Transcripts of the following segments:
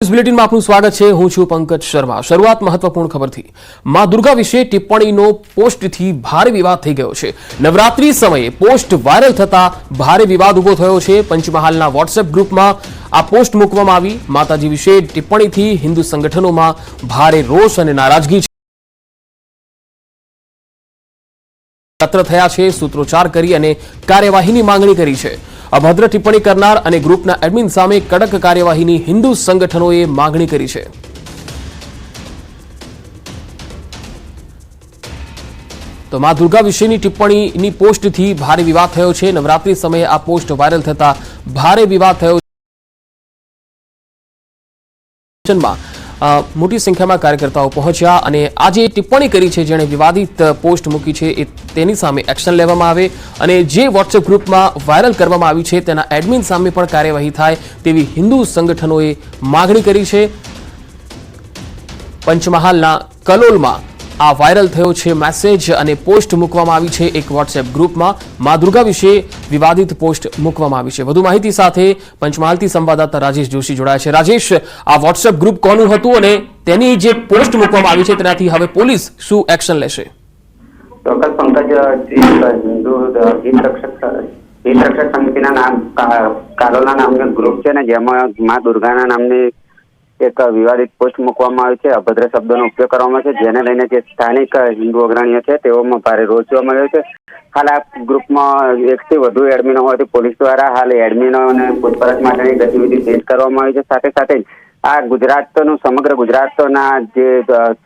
Bulletin में आपનું સ્વાગત છે। હું છું પંકજ શર્મા। શરૂઆત મહત્વપૂર્ણ ખબરથી। માં દુર્ગા વિશે ટિપ્પણીનો પોસ્ટથી ભારે વિવાદ થઈ ગયો છે। નવરાત્રી સમયે પોસ્ટ વાયરલ થતા ભારે વિવાદ ઊભો થયો છે। પંચમહાલના વોટ્સએપ ગ્રુપમાં આ પોસ્ટ મૂકવામાં આવી। માતાજી વિશે ટિપ્પણીથી હિન્દુ સંગઠનોમાં ભારે રોષ અને નારાજગી એકત્ર થયા છે। સૂત્રોચ્ચાર કરી અને કાર્યવાહીની માંગણી કરી છે। અભદ્ર ટિપ્પણી કરનાર અને ગ્રુપના એડમિન સામે કડક કાર્યવાહીની હિન્દુ સંગઠનોએ માંગણી કરી છે। તો માં દુર્ગા વિશેની ટિપ્પણીની પોસ્ટથી ભારે વિવાદ થયો છે। નવરાત્રી સમયે આ પોસ્ટ વાયરલ થતા ભારે વિવાદ થયો છે। મોટી સંખ્યામાં કાર્યકર્તાઓ પહોંચ્યા અને આ જે ટિપ્પણી કરી છે, જેણે વિવાદિત પોસ્ટ મૂકી છે, તેની સામે એક્શન લેવામાં આવે અને જે વોટ્સએપ ગ્રુપમાં વાયરલ કરવામાં આવી છે તેના એડમિન સામે પણ કાર્યવાહી થાય તેવી હિન્દુ સંગઠનોએ માગણી કરી છે। પંચમહાલના કલોલમાં આ વાયરલ થયો છે મેસેજ અને પોસ્ટ મૂકવામાં આવી છે એક વોટ્સએપ ગ્રુપમાં। માં દુર્ગા વિશે વિવાદિત પોસ્ટ મૂકવામાં આવી છે। વધુ માહિતી સાથે પંચમહાલથી સંવાદદાતા રાજેશ જોશી જોડાયા છે। રાજેશ, આ વોટ્સએપ ગ્રુપ કોનું હતું અને તેની જે પોસ્ટ મૂકવામાં આવી છે તેનાથી હવે પોલીસ શું એક્શન લેશે? ચોક્કસ પંકજ, હિન્દુ હિતરક્ષક સમિતિના નામ કાલોલના નામનું ગ્રુપ છે ને, જેમાં માં દુર્ગાના નામની એક વિવાદિત પોસ્ટ મૂકવામાં આવી છે। અભદ્ર શબ્દોનો ઉપયોગ કરવામાં આવે છે, જેને લઈને જે સ્થાનિક હિન્દુ અગ્રણીઓ છે તેઓમાં ભારે રોષ જોવા મળ્યો છે। હાલ આ ગ્રુપમાં 1 થી વધુ એડમિનો હોવાથી પોલીસ દ્વારા હાલ એડમિનોને પૂછપરછ માટેની ગતિવિધિ તેજ કરવામાં આવી છે। સાથે સાથે આ ગુજરાતનું સમગ્ર ગુજરાતના જે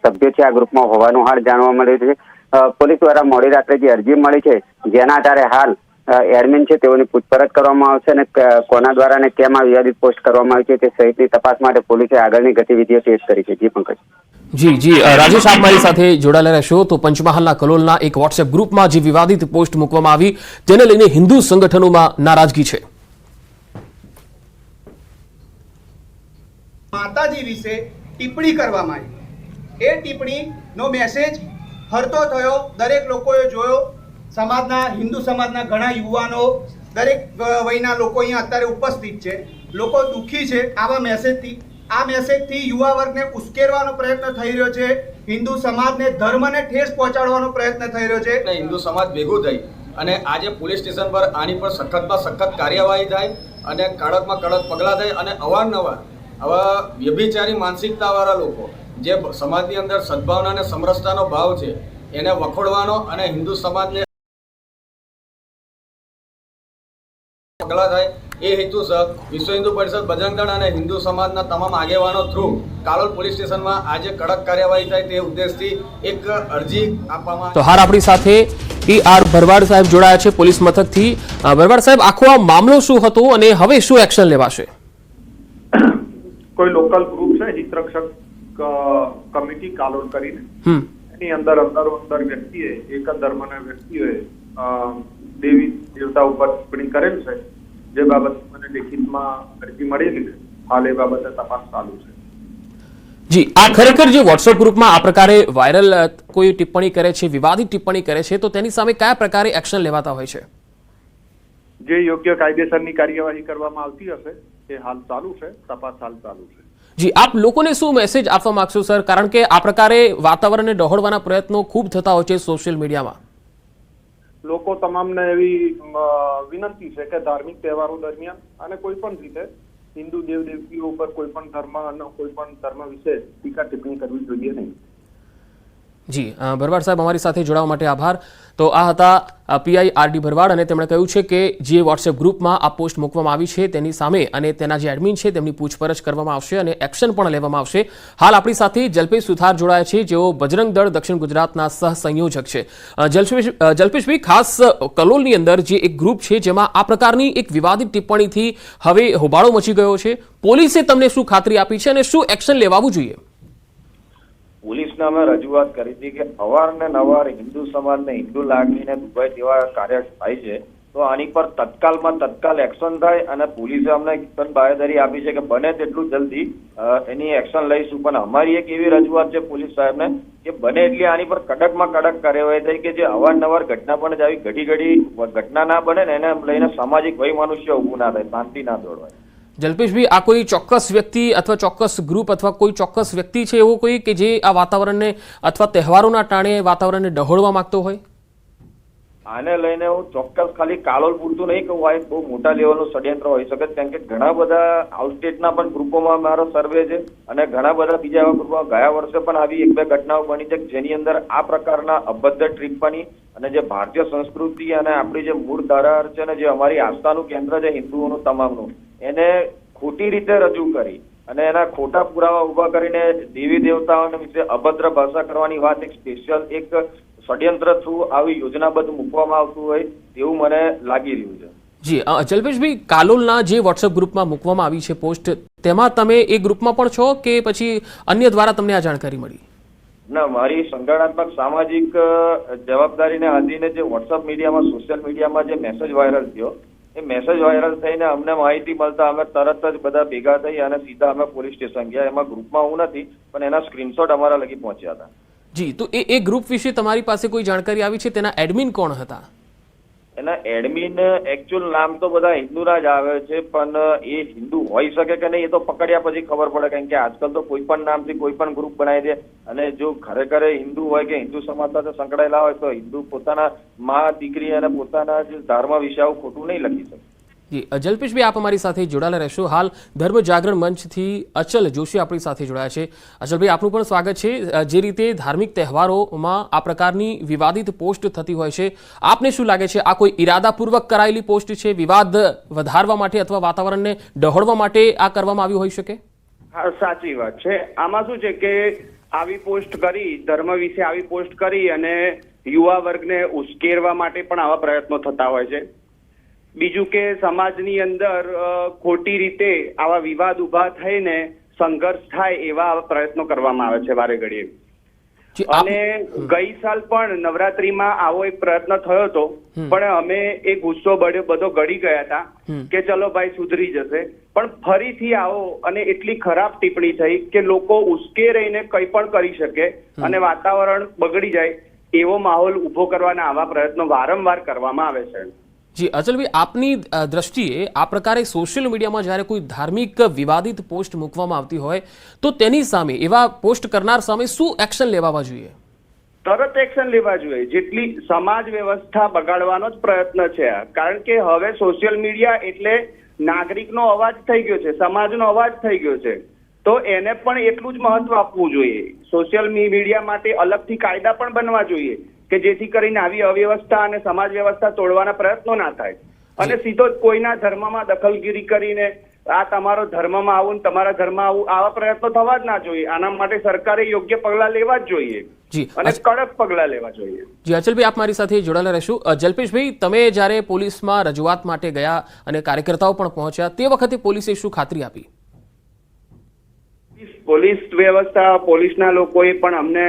સભ્યો છે આ ગ્રુપમાં હોવાનું હાલ જાણવા મળ્યું છે। પોલીસ દ્વારા મોડી રાત્રે જે અરજી મળી છે, જેના આધારે હાલ એડમિન છે તેઓની પૂછપરછ કરવામાં આવશે અને કોના દ્વારા અને કેમ આ વિવાદિત પોસ્ટ કરવામાં આવી છે તે સહિતની તપાસ માટે પોલીસે આગળની ગતિવિધિઓ તેજ કરી છે। જી પંકજ। જી રાજેશ, આપ મારી સાથે જોડાયેલા રહેશો। તો પંચમહાલના કલોલના એક વોટ્સએપ ગ્રુપમાં જે વિવાદિત પોસ્ટ મૂકવામાં આવી તેને લઈને હિન્દુ સંગઠનોમાં નારાજગી છે। માતાજી વિશે ટિપ્પણી કરવામાં આવી, એ ટિપ્પણીનો મેસેજ ફરતો થયો, દરેક લોકોએ જોયો। સમાજના હિન્દુ સમાજના ઘણા યુવાનો, દરેક વયના લોકો અહીંયા અત્યારે ઉપસ્થિત છે। લોકો દુઃખી છે આવા મેસેજથી। આ મેસેજથી યુવા વર્ગને ઉશ્કેરવાનો પ્રયત્ન થઈ રહ્યો છે, હિન્દુ સમાજને ધર્મને ઠેસ પહોંચાડવાનો પ્રયત્ન થઈ રહ્યો છે। હિન્દુ સમાજ ભેગું થઈ અને આજે પોલીસ સ્ટેશન પર આની પર સખતમાં સખત કાર્યવાહી થાય અને કડકમાં કડક પગલાં થાય અને અવારનવાર આવા વ્યભિચારી માનસિકતાવાળા લોકો જે સમાજની અંદર સદભાવના અને સમરસતાનો ભાવ છે એને વખોડવાનો અને હિન્દુ સમાજને પગલાં થાય એ હેતુસર વિશ્વ હિન્દુ પરિષદ, બજરંગ દળ અને હિન્દુ સમાજના તમામ આગેવાનો થ્રુ કાલોલ પોલીસ સ્ટેશનમાં આજે કડક કાર્યવાહી થાય તે ઉદ્દેશથી એક અરજી આપવામાં। તો હાર આપણી સાથે PR ભરવાડ સાહેબ જોડાયા છે પોલીસ મથકથી। ભરવાડ સાહેબ, આખો આ મામલો શું હતો અને હવે શું એક્શન લેવાશે? કોઈ લોકલ ગ્રુપ છે હિતરક્ષક કમિટી કાલોલ કરીને, એની અંદર વ્યક્તિએ એક ધર્મના વ્યક્તિઓએ દેવી દેવતા ઉપર ટિપ્પણી કરેલ છે, જે બાબત મને લેખિતમાં અરજી મળેલી છે। હાલ એ બાબતે તપાસ ચાલુ છે। જી, આ ખરેખર જે વોટ્સએપ ગ્રુપમાં આ પ્રકારે વાયરલ કોઈ ટિપ્પણી કરે છે, વિવાદિત ટિપ્પણી કરે છે, તો તેની સામે કયા પ્રકારે એક્શન લેવાતા હોય છે? જે યોગ્ય કાયદેસરની કાર્યવાહી કરવામાં આવતી હશે એ હાલ ચાલુ છે, તપાસ હાલ ચાલુ છે। જી, આપ લોકોને શું મેસેજ આપવા માંગશો સર? કારણ કે આ પ્રકારે વાતાવરણને ડહોળવાના પ્રયત્નો ખૂબ થતા હોય છે સોશિયલ મીડિયામાં। લોકો તમામને એવી વિનંતી છે કે ધાર્મિક તહેવારો દરમિયાન અને કોઈ પણ રીતે હિન્દુ દેવદેવીઓ ઉપર કોઈ પણ ધર્મ વિશે ટીકા ટિપ્પણી કરવી જોઈએ નહીં। જી ભરવાડ સાહેબ, અમારી સાથે જોડાવા માટે આભાર। તો આ હતા PI RD ભરવાડ અને તેમણે કહ્યું છે કે જે વોટ્સએપ ગ્રુપમાં આ પોસ્ટ મૂકવામાં આવી છે તેની સામે અને તેના જે એડમિન છે તેમની પૂછપરછ કરવામાં આવશે અને એક્શન પણ લેવામાં આવશે। હાલ આપણી સાથે જલ્પેશ સુથાર જોડાયા છે, જેઓ બજરંગ દળ દક્ષિણ ગુજરાતના સહસંયોજક છે। જલ્પેશભાઈ, ખાસ કલોલની અંદર જે એક ગ્રુપ છે જેમાં આ પ્રકારની એક વિવાદિત ટિપ્પણીથી હવે હોબાળો મચી ગયો છે, પોલીસે તમને શું ખાતરી આપી છે અને શું એક્શન લેવાવું જોઈએ? પોલીસને અમે રજૂઆત કરી હતી કે અવારનવાર હિન્દુ સમાજને હિન્દુ લાગણીને દુભાય તેવા કાર્ય થાય છે, તો આની પર તત્કાલ એક્શન થાય અને પોલીસે અમને બાંહેધરી આપી છે કે બને તેટલું જલ્દી એની એક્શન લઈશું। પણ અમારી એક એવી રજૂઆત છે પોલીસ સાહેબને કે બને એટલી આની પર કડકમાં કડક કાર્યવાહી થાય કે જે અવારનવાર ઘટના બને આવી ઘડી ઘટના ના બને ને એને લઈને સામાજિક વય મનુષ્ય ઊભું ના થાય, શાંતિ ના દોડવાય। જલ્પેશભાઈ, આ કોઈ ચોક્કસ વ્યક્તિ અથવા ચોક્કસ ગ્રુપ અથવા કોઈ ચોક્કસ વ્યક્તિ છે એવો કોઈ કે જે આ વાતાવરણને અથવા તહેવારોના ટાણે વાતાવરણને ડહોળવા માંગતો હોય? આને લઈને હું ચોક્કસ ખાલી કાલોલ પૂરતું નહીં કહું, આ એક બહુ મોટા લેવલનું ષડયંત્ર હોઈ શકે, કેમ કે ઘણા બધા આઉટસ્ટેટના પણ ગ્રુપોમાં મારો સર્વે છે અને ઘણા બધા બીજા એવા ગ્રુપોમાં ગયા વર્ષે પણ આવી 1-2 ઘટનાઓ બની છે જેની અંદર આ પ્રકારના અભદ્ર ટિપ્પણી અને જે ભારતીય સંસ્કૃતિ અને આપણી જે મૂળ ધરાર છે ને જે અમારી આસ્થાનું કેન્દ્ર છે હિન્દુઓનું તમામનું, એને ખોટી રીતે રજૂ કરી અને એના ખોટા પુરાવા ઉભા કરીને દેવી દેવતાઓને વિશે અભદ્ર ભાષા કરવાની વાત એક સ્પેશિયલ એક ષડયંત્ર થ્રુ આવી યોજનાબદ્ધ મૂકવામાં આવતું હોય તેવું મને લાગી રહ્યું છે. જી જલ્પેશભાઈ, કાલોલના જે વોટ્સએપ ગ્રુપમાં મૂકવામાં આવી છે પોસ્ટ, તેમાં તમે એ ગ્રુપમાં પણ છો કે પછી અન્ય દ્વારા તમને આ જાણકારી મળી? ના, મારી સંગઠનાત્મક સામાજિક જવાબદારીને આધીને જે વોટ્સઅપ મીડિયામાં સોશિયલ મીડિયામાં જે મેસેજ વાયરલ થયો, એ મેસેજ વાયરલ થઈને અમને માહિતી મળતા અમે તરત જ બધા ભેગા થઈ અને સીધા અમે પોલીસ સ્ટેશન ગયા. એમાં ગ્રુપમાં હું નથી પણ એના સ્ક્રીનશોટ અમારા લગી પહોંચ્યા હતા. જી, તો એ ગ્રુપ વિશે તમારી પાસે કોઈ જાણકારી આવી છે? તેના એડમિન કોણ હતા? એના એડમિન એકચ્યુઅલ નામ તો બધા હિન્દુના જ આવે છે, પણ એ હિન્દુ હોઈ શકે કે નહીં એ તો પકડ્યા પછી ખબર પડે, કારણ કે આજકાલ તો કોઈ પણ નામથી કોઈ પણ ગ્રુપ બનાવી દે અને જો ખરેખર હિન્દુ હોય કે હિન્દુ સમાજ સાથે સંકળાયેલા હોય તો હિન્દુ પોતાના મા દીકરી અને પોતાના જે ધર્મ વિશે આવું ખોટું નહીં લખી શકે. જી જલ્પેશભાઈ, આપ અમારી સાથે જોડાયેલા રહેશો. હાલ ધર્મ જાગરણ મંચથી અચલ જોશી આપણી સાથે જોડાયા છે. અચલભાઈ, આપનું પણ સ્વાગત છે. જે રીતે ધાર્મિક તહેવારોમાં આ પ્રકારની વિવાદિત પોસ્ટ થતી હોય છે, આપને શું લાગે છે, આ કોઈ ઇરાદાપૂર્વક કરાયેલી પોસ્ટ છે? વિવાદ વધારવા માટે અથવા વાતાવરણને ડહોળવા માટે આ કરવામાં આવ્યું હોઈ શકે? હા, સાચી વાત છે. આમાં શું છે કે આવી પોસ્ટ કરી, ધર્મ વિશે આવી પોસ્ટ કરી અને યુવા વર્ગને ઉશ્કેરવા માટે પણ આવા પ્રયત્નો થતા હોય છે. બીજું કે સમાજની અંદર ખોટી રીતે આવા વિવાદ ઉભા થઈને સંઘર્ષ થાય એવા આવા પ્રયત્નો કરવામાં આવે છે વારે ઘડીએ. અને ગઈ સાલ પણ નવરાત્રીમાં આવો એક પ્રયત્ન થયો હતો, પણ અમે એ ગુસ્સો બધો ગળી ગયા હતા કે ચલો ભાઈ સુધરી જશે, પણ ફરીથી આવો અને એટલી ખરાબ ટિપ્પણી થઈ કે લોકો ઉશ્કેરાઈને કંઈ પણ કરી શકે અને વાતાવરણ બગડી જાય એવો માહોલ ઉભો કરવાના આવા પ્રયત્નો વારંવાર કરવામાં આવે છે. જી અચલભાઈ, આપની દ્રષ્ટિએ આ પ્રકારે સોશિયલ મીડિયામાં જ્યારે કોઈ ધાર્મિક વિવાદિત પોસ્ટ મૂકવામાં આવતી હોય તો તેની સામે, એવા પોસ્ટ કરનાર સામે શું એક્શન લેવા જોઈએ? તરત એક્શન લેવા જોઈએ. જેટલી સમાજ વ્યવસ્થા બગાડવાનો જ પ્રયત્ન છે, કારણ કે હવે સોશિયલ મીડિયા એટલે નાગરિકનો અવાજ થઈ ગયો છે, સમાજનો અવાજ થઈ ગયો છે, તો એને પણ એટલું જ મહત્વ આપવું જોઈએ. સોશિયલ મીડિયા માટે અલગથી કાયદા પણ બનવા જોઈએ કે જેથી કરીને આવી અવ્યવસ્થા અને સમાજ વ્યવસ્થા તોડવાના પ્રયત્નો ના થાય અને સીધો જ કોઈના ધર્મમાં દખલગીરી કરીને આ તમારો ધર્મમાં આવું તમારા ધર્મમાં આવું આવા પ્રયત્નો થવા જ ના જોઈએ. આના માટે સરકારે યોગ્ય પગલા લેવા જ જોઈએ અને કડક પગલા લેવા જોઈએ. જી અચલભાઈ, આપ મારી સાથે જોડાયેલા રહેશું. જલ્પેશભાઈ, તમે જ્યારે પોલીસમાં રજૂઆત માટે ગયા અને કાર્યકર્તાઓ પણ પહોંચ્યા, તે વખતે પોલીસે શું ખાતરી આપી? પોલીસ વ્યવસ્થા, પોલીસના લોકોએ પણ અમને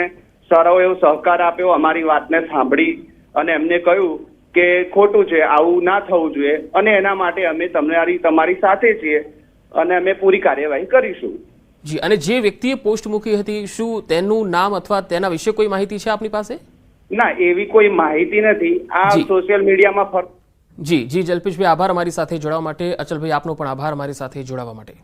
સારો એવો સહકાર આપ્યો, અમારી વાતને સાંભળી અને એમને કહ્યું કે ખોટું છે, આવું ના થવું જોઈએ અને એના માટે અમે તમારી સાથે છીએ અને અમે પૂરી કાર્યવાહી કરીશું. જી, અને જે વ્યક્તિએ પોસ્ટ મૂકી હતી, શું તેનું નામ અથવા તેના વિશે કોઈ માહિતી છે આપની પાસે? ના, એવી કોઈ માહિતી નથી. આ સોશિયલ મીડિયામાં જી જલ્પેશભાઈ, આભાર અમારી સાથે જોડાવા માટે. અચલભાઈ, આપનો પણ આભાર અમારી સાથે જોડાવા માટે.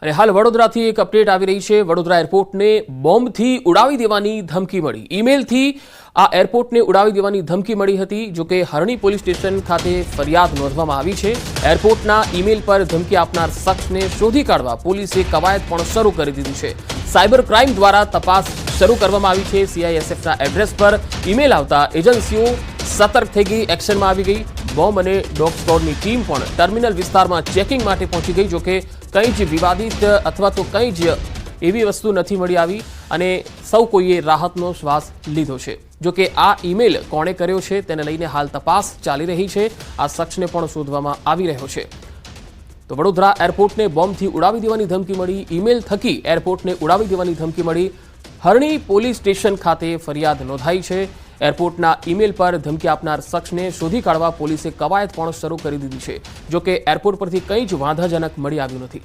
અને હાલ વડોદરાથી એક અપડેટ આવી રહી છે. વડોદરા એરપોર્ટને બોમ્બથી ઉડાવી દેવાની ધમકી મળી. ઈમેલથી આ એરપોર્ટને ઉડાવી દેવાની ધમકી મળી હતી. જોકે હરણી પોલીસ સ્ટેશન ખાતે ફરિયાદ નોંધવામાં આવી છે. એરપોર્ટના ઈમેલ પર ધમકી આપનાર શખ્સને શોધી કાઢવા પોલીસે કવાયત પણ શરૂ કરી દીધી છે. સાયબર ક્રાઇમ દ્વારા તપાસ શરૂ કરવામાં આવી છે. CISFના એડ્રેસ પર ઈમેલ આવતા એજન્સીઓ સતર્ક થઈ ગઈ, એક્શનમાં આવી ગઈ. બોમ્બ અને ડોગ સ્ક્વોડની ટીમ પણ ટર્મિનલ વિસ્તારમાં ચેકિંગ માટે પહોંચી ગઈ. જોકે કંઈ જ વિવાદિત અથવા તો કંઈ જ એવી વસ્તુ નથી મળી આવી અને સૌ કોઈએ રાહતનો શ્વાસ લીધો છે. જોકે આ ઈમેલ કોણે કર્યો છે તેને લઈને હાલ તપાસ ચાલી રહી છે. આ શખ્સને પણ શોધવામાં આવી રહ્યો છે. તો વડોદરા એરપોર્ટને બોમ્બથી ઉડાવી દેવાની ધમકી મળી, ઈમેલ થકી એરપોર્ટને ઉડાવી દેવાની ધમકી મળી. હરણી પોલીસ સ્ટેશન ખાતે ફરિયાદ નોંધાઈ છે. એરપોર્ટના ઈમેલ પર ધમકી આપનાર શખ્સને શોધી કાઢવા પોલીસે કવાયત પણ શરૂ કરી દીધી છે. જોકે એરપોર્ટ પરથી કંઈ જ વાંધાજનક મળી આવ્યું નથી.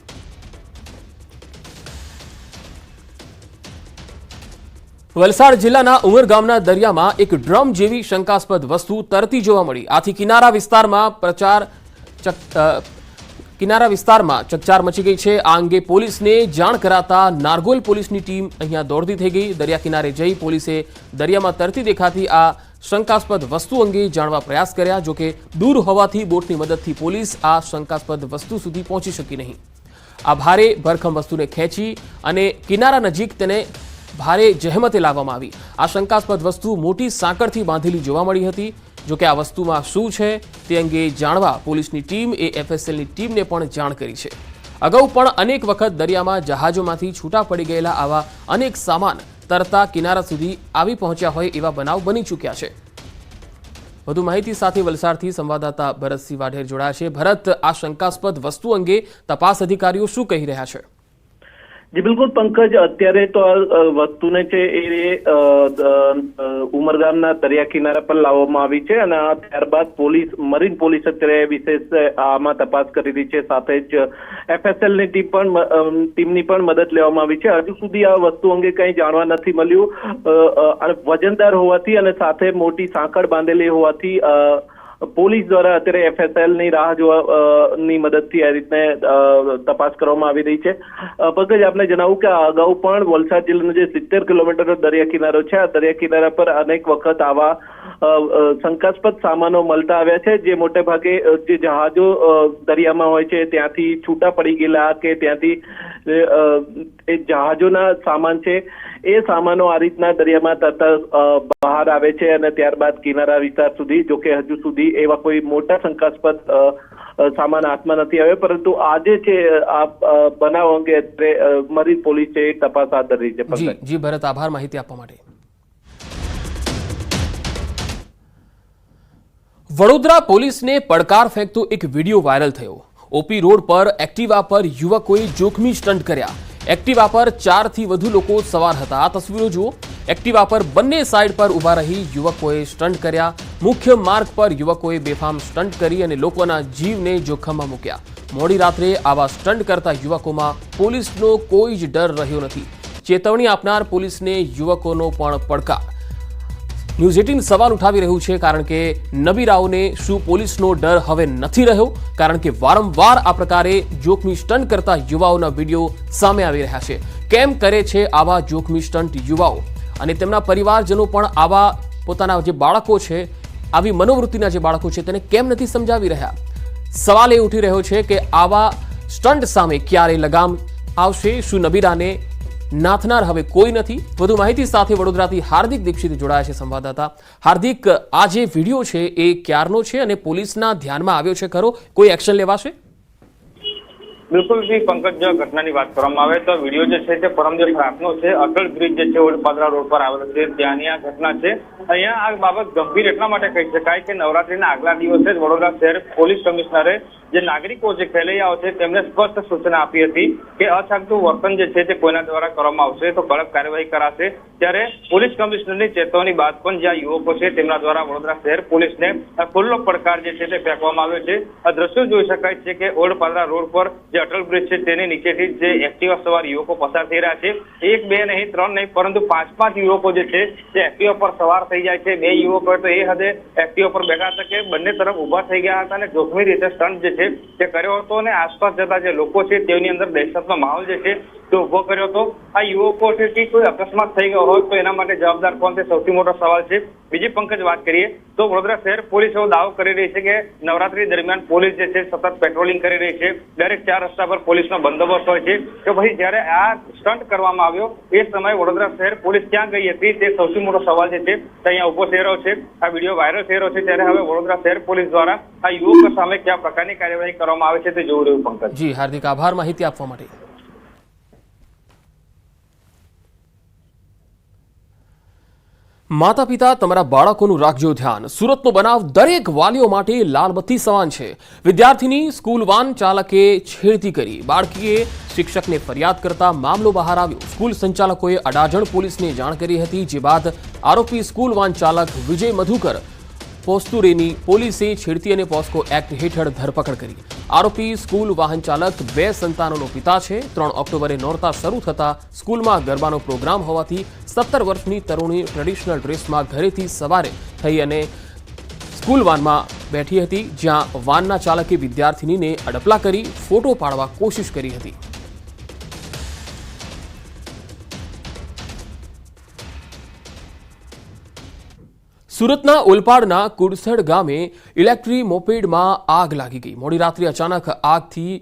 વલસાડ જિલ્લાના ઉમરગામના દરિયામાં એક ડ્રમ જેવી શંકાસ્પદ વસ્તુ તરતી જોવા મળી. આથી કિનારા વિસ્તારમાં ચકચાર મચી ગઈ છે. આ અંગે પોલીસને જાણ કરાતા નારગોલ પોલીસની ટીમ અહીંયા દોડતી થઈ ગઈ. દરિયા કિનારે જઈ પોલીસે દરિયામાં તરતી દેખાતી આ શંકાસ્પદ વસ્તુ અંગે જાણવા પ્રયાસ કર્યા. જોકે દૂર હોવાથી બોટની મદદથી પોલીસ આ શંકાસ્પદ વસ્તુ સુધી પહોંચી શકી નહીં. આ ભારે ભરખમ વસ્તુને ખેંચી અને કિનારા નજીક તેને ભારે જહેમતે લાવવામાં આવી. આ શંકાસ્પદ વસ્તુ મોટી સાંકળથી બાંધેલી જોવા મળી હતી. જોકે આ વસ્તુમાં શું છે તે અંગે જાણવા પોલીસની ટીમ FSLની ટીમને પણ જાણ કરી છે. અગાઉ પણ અનેક વખત દરિયામાં જહાજોમાંથી છૂટા પડી ગયેલા આવા અનેક સામાન તરતા કિનારા સુધી આવી પહોંચ્યા હોય એવા બનાવ બની ચૂક્યા છે. વધુ માહિતી સાથે વલસાડથી સંવાદદાતા ભરતસિંહ વાઢેર જોડાયા છે. ભરત, આ શંકાસ્પદ વસ્તુ અંગે તપાસ અધિકારીઓ શું કહી રહ્યા છે? જી બિલકુલ પંકજ, અત્યારે તો આ વસ્તુને છે એ ઉમરગામના દરિયા કિનારા પર લાવવામાં આવી છે અને ત્યારબાદ મરીન પોલીસ અત્યારે વિશેષ આમાં તપાસ કરી રહી છે. સાથે જ FSLની ટીમની પણ મદદ લેવામાં આવી છે. હજુ સુધી આ વસ્તુ અંગે કંઈ જાણવા નથી મળ્યું. વજનદાર હોવાથી અને સાથે મોટી સાંકળ બાંધેલી હોવાથી પોલીસ દ્વારા અત્યારે FSLની રાહ જોવાની મદદથી આ રીતને તપાસ કરવામાં આવી રહી છે. પંકજ, આપને જણાવું કે અગાઉ પણ વલસાડ જિલ્લાનો જે 70 કિલોમીટરનો દરિયા કિનારો છે, આ દરિયા કિનારા પર અનેક વખત આવા શંકાસ્પદ સામાનો મળતા આવ્યા છે, જે મોટે ભાગે જે જહાજો દરિયામાં હોય છે ત્યાંથી છૂટા પડી ગયેલા કે ત્યાંથી એ જહાજોના સામાન છે એ સામાનો આ રીતના દરિયામાં તરતા બહાર આવે છે અને ત્યારબાદ કિનારા વિસ્તાર સુધી. જોકે હજુ સુધી એવા કોઈ મોટા શંકાસ્પદ સામાન હાથમાં નથી આવ્યો, પરંતુ આજે છે આ બનાવ અંગે મરીન પોલીસે તપાસ હાથ ધરી છે. જી ભરત, આભાર માહિતી આપવા માટે. વડોદરા પોલીસને પડકાર ફેંકતો એક વિડીયો વાયરલ થયો. ઓપી રોડ પર એક્ટિવા પર યુવકોએ જોખમી સ્ટન્ટ કર્યા. એક્ટિવા પર 4 થી વધુ લોકો સવાર હતા. આ તસવીરો જુઓ. એક્ટિવા પર બંને સાઈડ પર ઊભા રહી યુવકોએ સ્ટન્ટ કર્યા. મુખ્ય માર્ગ પર યુવકોએ બેફામ સ્ટન્ટ કરી અને લોકોના જીવને જોખમમાં મૂક્યા. મોડી રાત્રે આવા સ્ટન્ટ કરતા યુવકોમાં પોલીસનો કોઈ જ ડર રહ્યો નથી. ચેતવણી આપનાર પોલીસને યુવકોનો પણ પડકાર. ન્યૂઝ 18 સવાલ ઉઠાવી રહ્યું છે, કારણ કે નબીરાઓને શું પોલીસનો ડર હવે નથી રહ્યો? કારણ કે વારંવાર આ પ્રકારે જોખમી સ્ટન્ટ કરતા યુવાઓના વિડીયો સામે આવી રહ્યા છે. કેમ કરે છે આવા જોખમી સ્ટન્ટ યુવાઓ? અને તેમના પરિવારજનો પણ આવા પોતાના જે બાળકો છે, આવી મનોવૃત્તિના જે બાળકો છે, તેને કેમ નથી સમજાવી રહ્યા? સવાલ એ ઉઠી રહ્યો છે કે આવા સ્ટન્ટ સામે ક્યારે લગામ આવશે? શું નબીરાને નાથનાર હવે કોઈ નથી? વધુ માહિતી સાથે વડોદરાથી હાર્દિક દીક્ષિત જોડાયા છે સંવાદદાતા. હાર્દિક, આ જે વિડીયો છે એ ક્યારનો છે અને પોલીસના ધ્યાનમાં આવ્યો છે ખરો? કોઈ એક્શન લેવાશે? બિલકુલ જી પંકજ, જો ઘટનાની વાત કરવામાં આવે તો વિડીયો જે છે તે પરમ દિવસ રાતનો છે. અટલ બ્રિજ જે છે ઓલપાદરા રોડ પર આવેલો છે, ત્યાંની આ ઘટના છે. અહીંયા આ બાબત ગંભીર એટલા માટે કહી શકાય કે નવરાત્રીના આગલા દિવસે જ વડોદરા શહેર પોલીસ કમિશનરે જે નાગરિકો છે, ખેલૈયાઓ છે, તેમને સ્પષ્ટ સૂચના આપી હતી કે અછાગતું વર્તન જે છે તે કોઈના દ્વારા કરવામાં આવશે તો કડક કાર્યવાહી કરાશે. ત્યારે પોલીસ કમિશનરની ચેતવણી બાદ પણ જે યુવકો છે તેમના દ્વારા વડોદરા શહેર પોલીસને ખુલ્લો પડકાર જે છે તે ફેંકવામાં આવ્યો છે. આ દ્રશ્યો જોઈ શકાય છે કે ઓલપાદરા રોડ પર જે અટલ બ્રિજ છે તેની નીચેથી જે એક્ટિવા સવાર યુવકો પસાર થઈ રહ્યા છે. 1, 2 નહીં, 3 નહીં, પરંતુ 5 યુવકો જે છે તે એક્ટિવા પર સવાર થઈ જાય છે. 2 યુવકો તો એ હદે એક્ટિવા પર બેઠા હતા કે બંને તરફ ઉભા થઈ ગયા હતા અને જોખમી રીતે સ્ટન્ટ જે છે તે કર્યો હતો અને આસપાસ જતા જે લોકો છે તેની અંદર દહેશતનો માહોલ જે છે તે ઉભો કર્યો હતો. આ યુવકો છે કે કોઈ અકસ્માત થઈ ગયો હોય તો એના માટે જવાબદાર કોણ તે સૌથી મોટો સવાલ છે. બીજી પંકજ વાત કરીએ તો વડોદરા શહેર પોલીસ એવો દાવો કરી રહી છે કે નવરાત્રી દરમિયાન પોલીસ જે છે સતત પેટ્રોલિંગ કરી રહી છે. દરેક 4 રસ્તા પર પોલીસનો બંદોબસ્ત હોય છે. તો પછી જ્યારે આ સ્ટન્ટ કરવામાં આવ્યો એ સમયે વડોદરા શહેર પોલીસ ક્યાં ગઈ હતી તે સૌથી મોટો સવાલ જે છે તે અહીંયા ઉભો થઈ રહ્યો છે. આ વિડીયો વાયરલ થઈ રહ્યો છે ત્યારે હવે વડોદરા શહેર પોલીસ દ્વારા આ યુવકો સામે કયા પ્રકારની કાર્યવાહી કરવામાં આવે છે તે જોવું રહ્યું. પંકજ જી હાર્દિક, આભાર માહિતી આપવા માટે. માતા પિતા, તમારા બાળકોનું રાખજો ધ્યાન. સુરતનો બનાવ દરેક વાલીઓ માટે લાલબત્તી સમાન છે. વિદ્યાર્થીની સ્કૂલ વાન ચાલકે છેડતી કરી. બાળકીએ શિક્ષકને ફરિયાદ કરતા મામલો બહાર આવ્યો. સ્કૂલ સંચાલકોએ અડાજણ પોલીસને જાણ કરી હતી, જે બાદ આરોપી સ્કૂલ વાન ચાલક વિજય મધુકર પોસ્તુરેની પોલીસે છેડતી અને પોસ્કો એક્ટ હેઠળ ધરપકડ કરી. આરોપી સ્કૂલ વાહન ચાલક 2 સંતાનોનો પિતા છે. 3 ઓક્ટોબરે નોરતા શરૂ થતા સ્કૂલમાં ગરબાનો પ્રોગ્રામ હોવાથી 17 વર્ષની તરુણી ટ્રેડિશનલ ડ્રેસમાં ઘરેથી સવારે થઈ અને સ્કૂલ વાનમાં બેઠી હતી, જ્યાં વાનના ચાલકે વિદ્યાર્થિનીને અડપલા કરી ફોટો પાડવા કોશિશ કરી હતી. સુરતના ઓલપાડના કુડસડ ગામે ઇલેક્ટ્રિક મોપેડમાં આગ લાગી ગઈ. મોડી રાત્રે અચાનક આગથી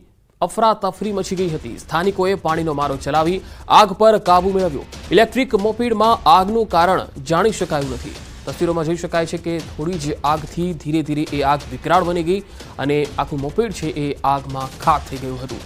અફરાતફરી મચી ગઈ હતી. સ્થાનિકોએ પાણીનો મારો ચલાવી આગ પર કાબુ મેળવ્યો. ઇલેક્ટ્રિક મોપેડમાં આગનું કારણ જાણી શકાયું નથી. તસવીરોમાં જોઈ શકાય છે કે થોડી જ આગથી ધીરે ધીરે એ આગ વિકરાળ બની ગઈ અને આખું મોપેડ છે એ આગમાં ખાક થઈ ગયું હતું.